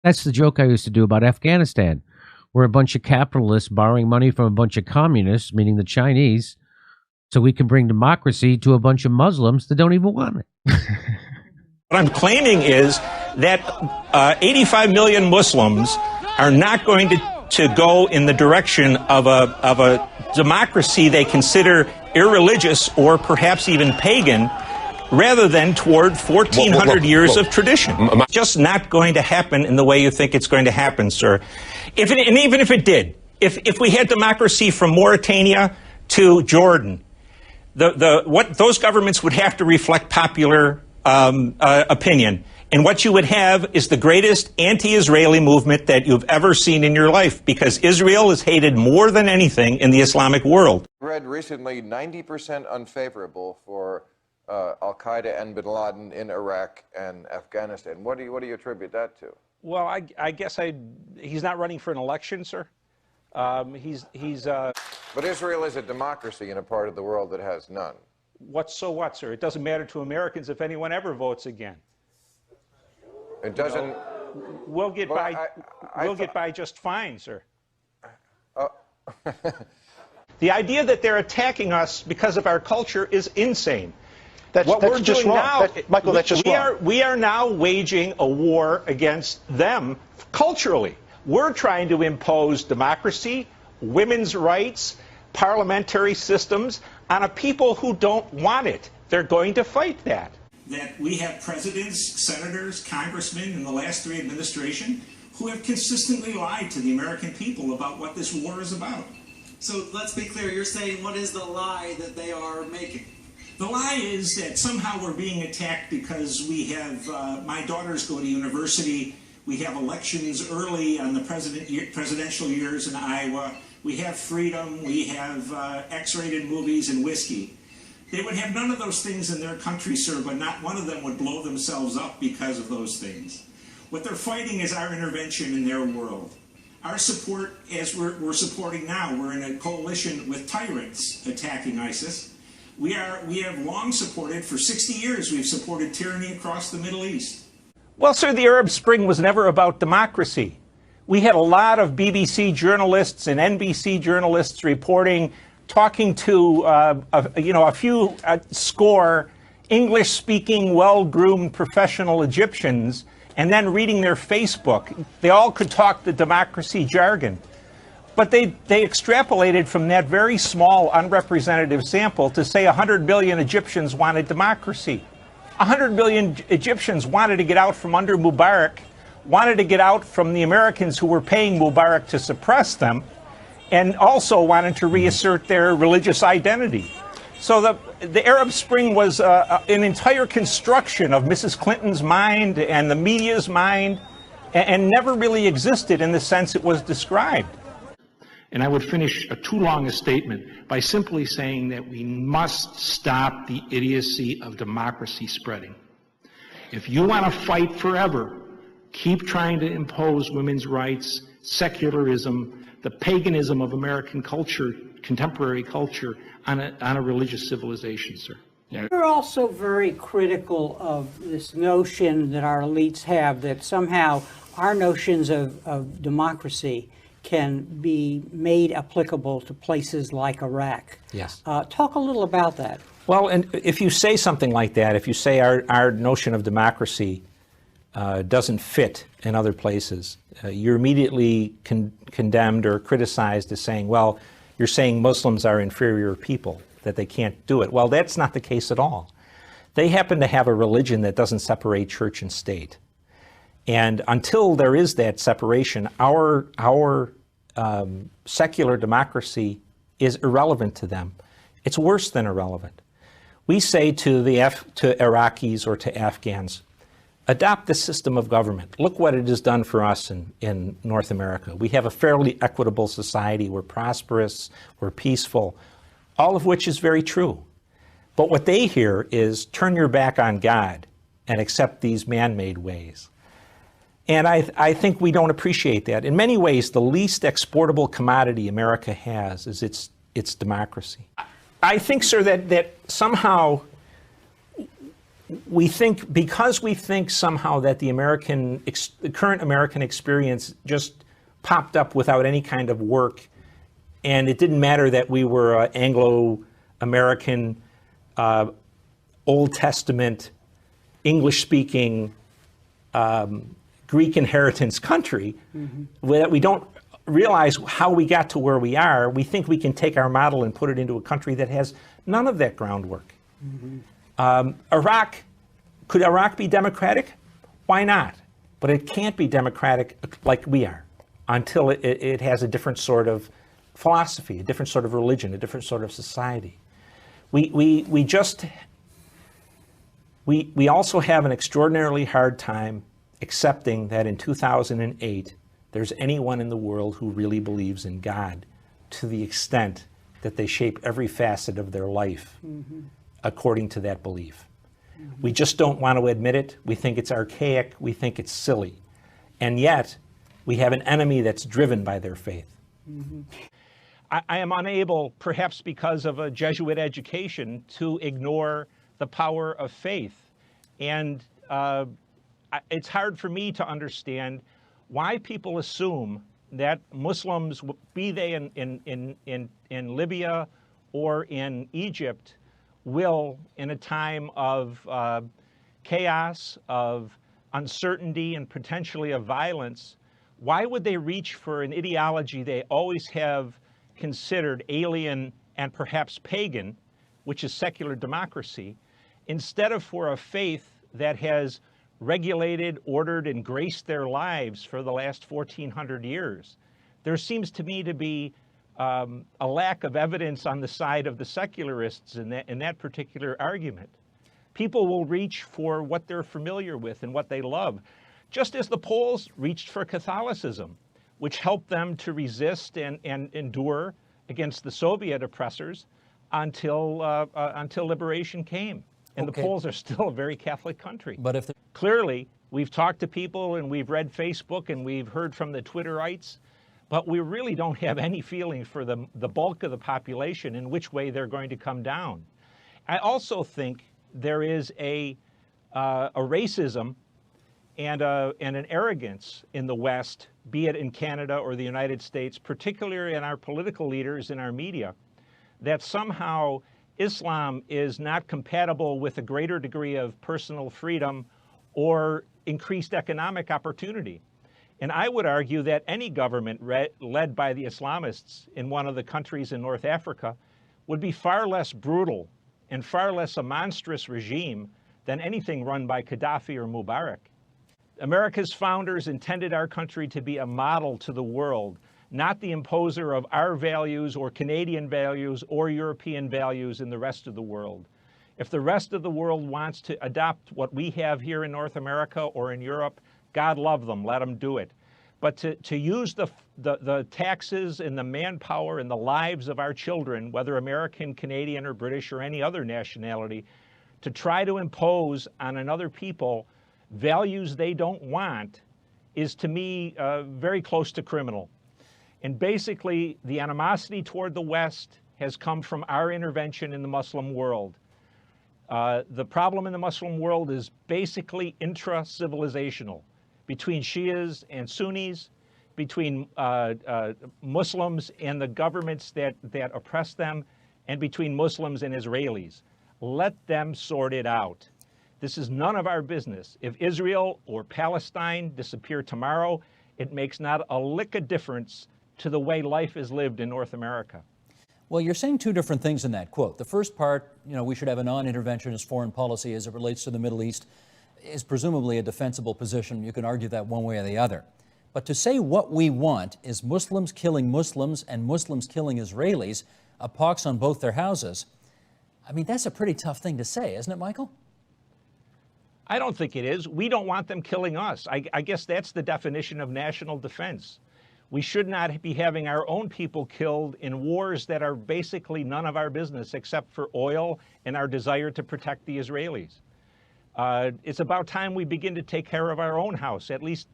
That's the joke I used to do about Afghanistan. We're a bunch of capitalists borrowing money from a bunch of communists, meaning the Chinese, so we can bring democracy to a bunch of Muslims that don't even want it. What I'm claiming is that 85 million Muslims are not going to go in the direction of a democracy they consider irreligious or perhaps even pagan, rather than toward 1,400 years of tradition. Just not going to happen in the way you think it's going to happen, sir. And even if it did, if we had democracy from Mauritania to Jordan, what those governments would have to reflect popular opinion. And what you would have is the greatest anti-Israeli movement that you've ever seen in your life, because Israel is hated more than anything in the Islamic world. I read recently 90% unfavorable for al-Qaeda and bin Laden in Iraq and Afghanistan. What do you attribute that to? Well, I guess he's not running for an election, sir. But Israel is a democracy in a part of the world that has none. So what, sir? It doesn't matter to Americans if anyone ever votes again. It doesn't. You know, we'll get by. We'll get by just fine, sir. The idea that they're attacking us because of our culture is insane. That's just wrong. Michael, that's just wrong. We are now waging a war against them culturally. We're trying to impose democracy, women's rights, parliamentary systems on a people who don't want it. They're going to fight that. That we have presidents, senators, congressmen in the last 3 administrations who have consistently lied to the American people about what this war is about. So let's be clear, you're saying what is the lie that they are making? The lie is that somehow we're being attacked because we have, my daughters go to university, we have elections early on the presidential years in Iowa, we have freedom, we have X-rated movies and whiskey. They would have none of those things in their country, sir, but not one of them would blow themselves up because of those things. What they're fighting is our intervention in their world. Our support, as we're supporting now, we're in a coalition with tyrants attacking ISIS. We have long supported, for 60 years, we've supported tyranny across the Middle East. Well, sir, the Arab Spring was never about democracy. We had a lot of BBC journalists and NBC journalists reporting, talking to a few score English-speaking, well-groomed professional Egyptians, and then reading their Facebook. They all could talk the democracy jargon. But they extrapolated from that very small, unrepresentative sample to say 100 million Egyptians wanted democracy. 100 million Egyptians wanted to get out from under Mubarak, wanted to get out from the Americans who were paying Mubarak to suppress them, and also wanted to reassert their religious identity. So the Arab Spring was an entire construction of Mrs. Clinton's mind and the media's mind, and never really existed in the sense it was described. And I would finish too long a statement by simply saying that we must stop the idiocy of democracy spreading. If you want to fight forever, keep trying to impose women's rights, secularism, the paganism of American culture, contemporary culture, on a religious civilization, sir. You're also very critical of this notion that our elites have that somehow our notions of democracy can be made applicable to places like Iraq. Yes. Talk a little about that. Well, and if you say something like that, if you say our notion of democracy doesn't fit in other places, you're immediately condemned or criticized as saying, well, you're saying Muslims are inferior people, that they can't do it. Well, that's not the case at all. They happen to have a religion that doesn't separate church and state. And until there is that separation, our secular democracy is irrelevant to them. It's worse than irrelevant. We say to Iraqis or to Afghans, adopt the system of government. Look what it has done for us in North America. We have a fairly equitable society. We're prosperous. We're peaceful, all of which is very true. But what they hear is turn your back on God and accept these man-made ways. And I think we don't appreciate that. In many ways, the least exportable commodity America has is its democracy. I think, sir, that somehow we think, because we think somehow that the current American experience just popped up without any kind of work, and it didn't matter that we were an Anglo-American, Old Testament, English-speaking, Greek inheritance country, that we don't realize how we got to where we are. We think we can take our model and put it into a country that has none of that groundwork. Iraq, could Iraq be democratic? Why not? But it can't be democratic like we are until it has a different sort of philosophy, a different sort of religion, a different sort of society. We also have an extraordinarily hard time accepting that in 2008, there's anyone in the world who really believes in God to the extent that they shape every facet of their life according to that belief. We just don't want to admit it. We think it's archaic. We think it's silly. And yet, we have an enemy that's driven by their faith. I am unable, perhaps because of a Jesuit education, to ignore the power of faith. And it's hard for me to understand why people assume that Muslims, be they in Libya or in Egypt, will, in a time of chaos, of uncertainty, and potentially of violence, why would they reach for an ideology they always have considered alien and perhaps pagan, which is secular democracy, instead of for a faith that has regulated, ordered, and graced their lives for the last 1,400 years? There seems to me to be a lack of evidence on the side of the secularists in that particular argument. People will reach for what they're familiar with and what they love, just as the Poles reached for Catholicism, which helped them to resist and endure against the Soviet oppressors until liberation came. And the Poles are still a very Catholic country. But clearly, we've talked to people and we've read Facebook and we've heard from the Twitterites, but we really don't have any feeling for the bulk of the population in which way they're going to come down. I also think there is a racism and an arrogance in the West, be it in Canada or the United States, particularly in our political leaders and our media, that somehow Islam is not compatible with a greater degree of personal freedom or increased economic opportunity. And I would argue that any government led by the Islamists in one of the countries in North Africa would be far less brutal and far less a monstrous regime than anything run by Gaddafi or Mubarak. America's founders intended our country to be a model to the world, not the imposer of our values or Canadian values or European values in the rest of the world. If the rest of the world wants to adopt what we have here in North America or in Europe, God love them, let them do it. But to use the taxes and the manpower and the lives of our children, whether American, Canadian, or British, or any other nationality, to try to impose on another people values they don't want is, to me, very close to criminal. And basically, the animosity toward the West has come from our intervention in the Muslim world. The problem in the Muslim world is basically intra-civilizational, between Shias and Sunnis, between Muslims and the governments that oppress them, and between Muslims and Israelis. Let them sort it out. This is none of our business. If Israel or Palestine disappear tomorrow, it makes not a lick of difference to the way life is lived in North America. Well, you're saying two different things in that quote. The first part, we should have a non-interventionist foreign policy as it relates to the Middle East, is presumably a defensible position. You can argue that one way or the other. But to say what we want is Muslims killing Muslims and Muslims killing Israelis, a pox on both their houses, I mean, that's a pretty tough thing to say, isn't it, Michael? I don't think it is. We don't want them killing us. I guess that's the definition of national defense. We should not be having our own people killed in wars that are basically none of our business except for oil and our desire to protect the Israelis. It's about time we begin to take care of our own house. At least,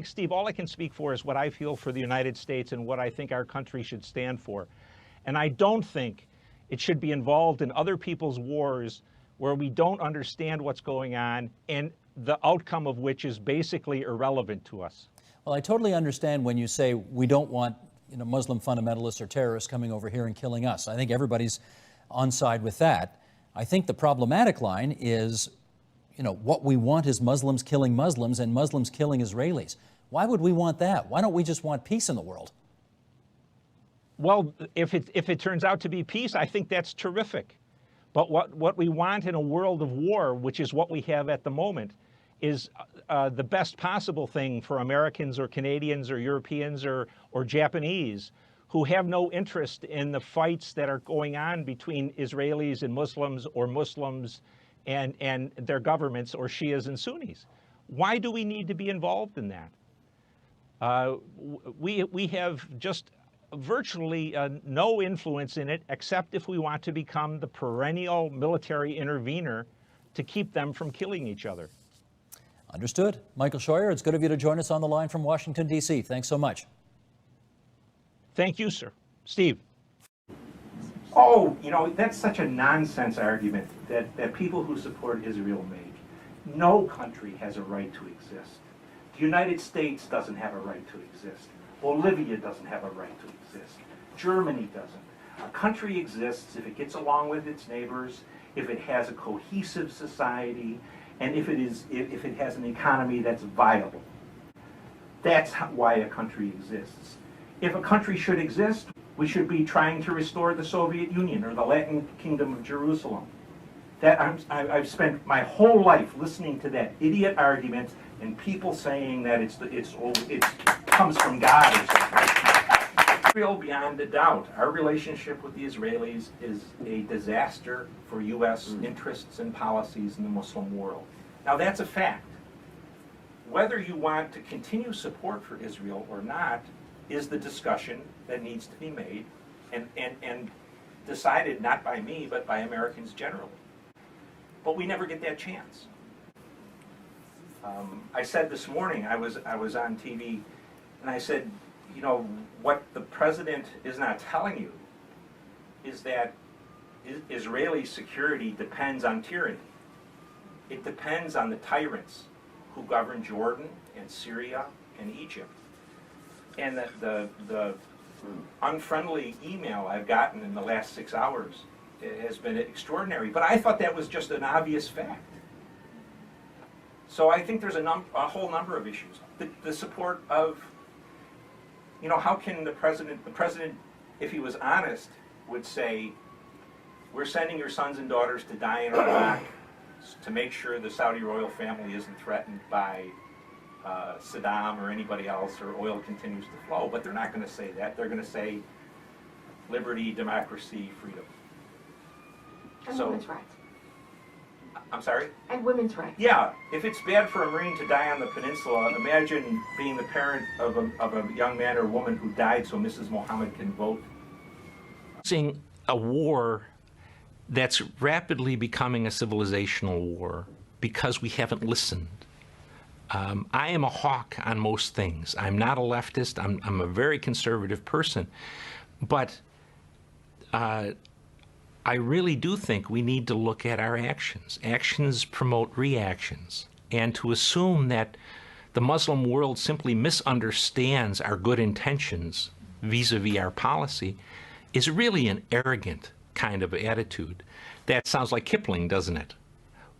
Steve, all I can speak for is what I feel for the United States and what I think our country should stand for. And I don't think it should be involved in other people's wars where we don't understand what's going on and the outcome of which is basically irrelevant to us. Well, I totally understand when you say we don't want Muslim fundamentalists or terrorists coming over here and killing us. I think everybody's on side with that. I think the problematic line is, what we want is Muslims killing Muslims and Muslims killing Israelis. Why would we want that? Why don't we just want peace in the world? Well, if it turns out to be peace, I think that's terrific. But what we want in a world of war, which is what we have at the moment, is the best possible thing for Americans or Canadians or Europeans or Japanese who have no interest in the fights that are going on between Israelis and Muslims or Muslims and their governments or Shias and Sunnis. Why do we need to be involved in that? We have just virtually no influence in it except if we want to become the perennial military intervener to keep them from killing each other. Understood. Michael Scheuer, it's good of you to join us on the line from Washington, D.C. Thanks so much. Thank you, sir. Steve. Oh, that's such a nonsense argument that people who support Israel make. No country has a right to exist. The United States doesn't have a right to exist. Bolivia doesn't have a right to exist. Germany doesn't. A country exists if it gets along with its neighbors, if it has a cohesive society, and if it has an economy that's viable. That's why a country exists. If a country should exist, we should be trying to restore the Soviet Union or the Latin Kingdom of Jerusalem. I've spent my whole life listening to that idiot argument and people saying that it comes from God or something. Israel, beyond a doubt, our relationship with the Israelis is a disaster for U.S. interests and policies in the Muslim world. Now, that's a fact. Whether you want to continue support for Israel or not is the discussion that needs to be made and decided not by me, but by Americans generally. But we never get that chance. I said this morning, I was on TV, and I said, what the president is not telling you is that Israeli security depends on tyranny. It depends on the tyrants who govern Jordan and Syria and Egypt. And the unfriendly email I've gotten in the last 6 hours has been extraordinary. But I thought that was just an obvious fact. So I think there's a whole number of issues. The support of, how can the president, if he was honest, would say, we're sending your sons and daughters to die in Iraq to make sure the Saudi royal family isn't threatened by Saddam or anybody else, or oil continues to flow. But they're not going to say that. They're going to say liberty, democracy, freedom. And women's rights. I'm sorry? And women's rights. Yeah. If it's bad for a Marine to die on the peninsula, imagine being the parent of a young man or woman who died so Mrs. Mohammed can vote. Seeing a war that's rapidly becoming a civilizational war because we haven't listened. I am a hawk on most things. I'm not a leftist. I'm a very conservative person. But I really do think we need to look at our actions. Actions promote reactions. And to assume that the Muslim world simply misunderstands our good intentions vis-a-vis our policy is really an arrogant kind of attitude. That sounds like Kipling, doesn't it?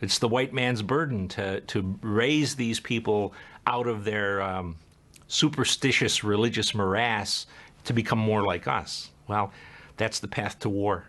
It's the white man's burden to raise these people out of their superstitious religious morass to become more like us. Well, that's the path to war.